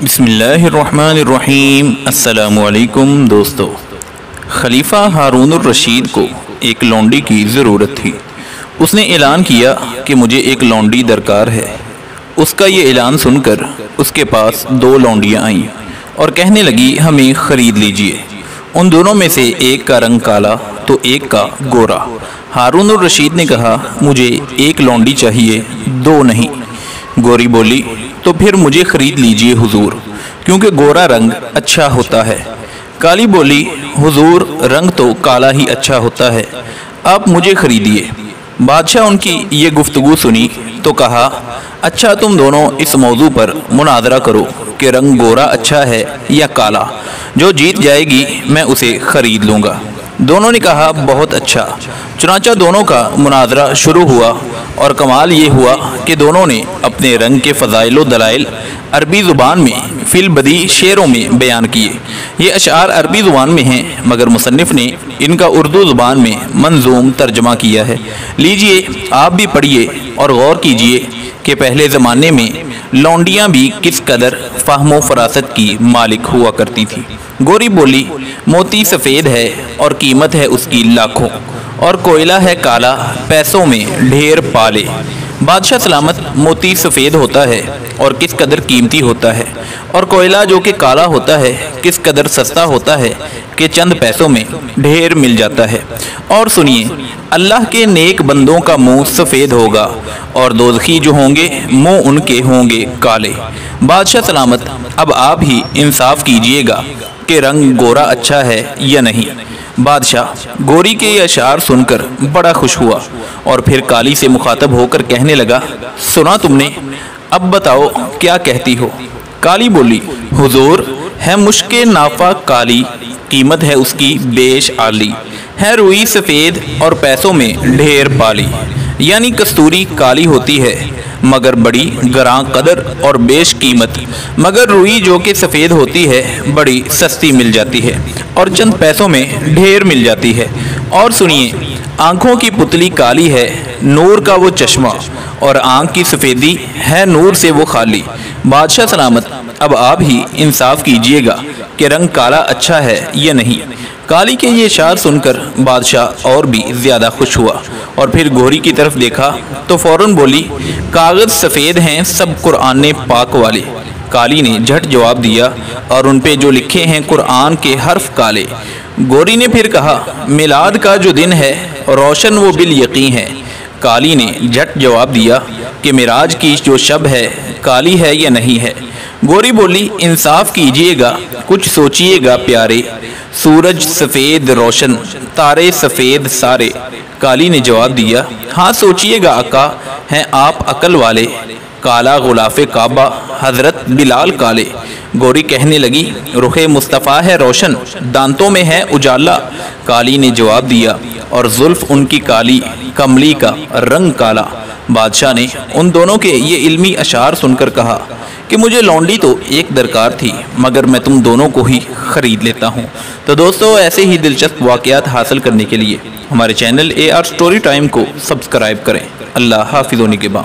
بسم اللہ الرحمن الرحیم۔ السلام علیکم دوستو۔ خلیفہ ہارون الرشید کو ایک لونڈی کی ضرورت تھی۔ اس نے اعلان کیا کہ مجھے ایک لونڈی درکار ہے۔ اس کا یہ اعلان سن کر اس کے پاس 2 لونڈیاں آئیں اور کہنے لگی ہمیں خرید لیجئے۔ ان دونوں میں سے ایک کا رنگ کالا تو ایک کا گورا۔ ہارون الرشید نے کہا مجھے ایک لونڈی چاہیے، 2 نہیں۔ گوری بولی تو پھر مجھے خرید لیجئے حضور، کیونکہ گورا رنگ اچھا ہوتا ہے۔ کالی بولی حضور رنگ تو کالا ہی اچھا ہوتا ہے، آپ مجھے خریدیے۔ بادشاہ ان کی یہ گفتگو سنی تو کہا اچھا تم دونوں اس موضوع پر مناظرہ کرو کہ رنگ گورا اچھا ہے یا کالا، جو جیت جائے گی میں اسے خرید لوں گا۔ دونوں نے کہا بہت اچھا۔ چنانچہ دونوں کا مناظرہ شروع ہوا اور کمال یہ ہوا کہ دونوں نے اپنے رنگ کے فضائل و دلائل عربی زبان میں فی البدی شعروں میں بیان کیے۔ یہ اشعار عربی زبان میں ہیں مگر مصنف نے ان کا اردو زبان میں منظوم ترجمہ کیا ہے۔ لیجئے آپ بھی پڑھیے اور غور کیجئے کہ پہلے زمانے میں لونڈیاں بھی کس قدر فہم و فراست کی مالک ہوا کرتی تھی۔ گوری بولی موتی سفید ہے اور قیمت ہے اس کی لاکھوں، اور کوئلہ ہے کالا پیسوں میں ڈھیر پالے۔ بادشاہ سلامت موتی سفید ہوتا ہے اور کس قدر قیمتی ہوتا ہے، اور کوئلہ جو کہ کالا ہوتا ہے کس قدر سستا ہوتا ہے کہ چند پیسوں میں ڈھیر مل جاتا ہے۔ اور سنیے، اللہ کے نیک بندوں کا منہ سفید ہوگا اور دوزخی جو ہوں گے منہ ان کے ہوں گے کالے۔ بادشاہ سلامت اب آپ ہی انصاف کیجئے گا کہ رنگ گورا اچھا ہے یا نہیں۔ بادشاہ گوری کے یہ اشعار سن کر بڑا خوش ہوا اور پھر کالی سے مخاطب ہو کر کہنے لگا سنا تم نے، اب بتاؤ کیا کہتی ہو؟ کالی بولی حضور ہے مشک نافع کالی، قیمت ہے اس کی بیش عالی، ہے روئی سفید اور پیسوں میں ڈھیر پالی۔ یعنی کستوری کالی ہوتی ہے مگر بڑی گراں قدر اور بیش قیمت، مگر روئی جو کہ سفید ہوتی ہے بڑی سستی مل جاتی ہے اور چند پیسوں میں ڈھیر مل جاتی ہے۔ اور سنیے، آنکھوں کی پتلی کالی ہے نور کا وہ چشمہ، اور آنکھ کی سفیدی ہے نور سے وہ خالی۔ بادشاہ سلامت اب آپ ہی انصاف کیجئے گا کہ رنگ کالا اچھا ہے یا نہیں۔ کالی کے یہ اشعار سن کر بادشاہ اور بھی زیادہ خوش ہوا اور پھر گوری کی طرف دیکھا تو فوراً بولی کاغذ سفید ہیں سب قرآن پاک والے۔ کالی نے جھٹ جواب دیا اور ان پہ جو لکھے ہیں قرآن کے حرف کالے۔ گوری نے پھر کہا میلاد کا جو دن ہے روشن وہ بالیقین ہے۔ کالی نے جھٹ جواب دیا کہ معراج کی جو شب ہے کالی ہے یا نہیں ہے۔ گوری بولی انصاف کیجئے گا، کچھ سوچئے گا پیارے، سورج سفید روشن تارے سفید سارے۔ کالی نے جواب دیا ہاں سوچئے گا آقا، ہیں آپ عقل والے، کالا غلاف کعبہ حضرت بلال کالے۔ گوری کہنے لگی رخ مصطفیٰ ہے روشن، دانتوں میں ہے اجالا۔ کالی نے جواب دیا اور زلف ان کی کالی، کملی کا رنگ کالا۔ بادشاہ نے ان دونوں کے یہ علمی اشعار سن کر کہا کہ مجھے لونڈی تو ایک درکار تھی مگر میں تم دونوں کو ہی خرید لیتا ہوں۔ تو دوستو ایسے ہی دلچسپ واقعات حاصل کرنے کے لیے ہمارے چینل AR Story Time کو سبسکرائب کریں۔ اللہ حافظ و نگہباں۔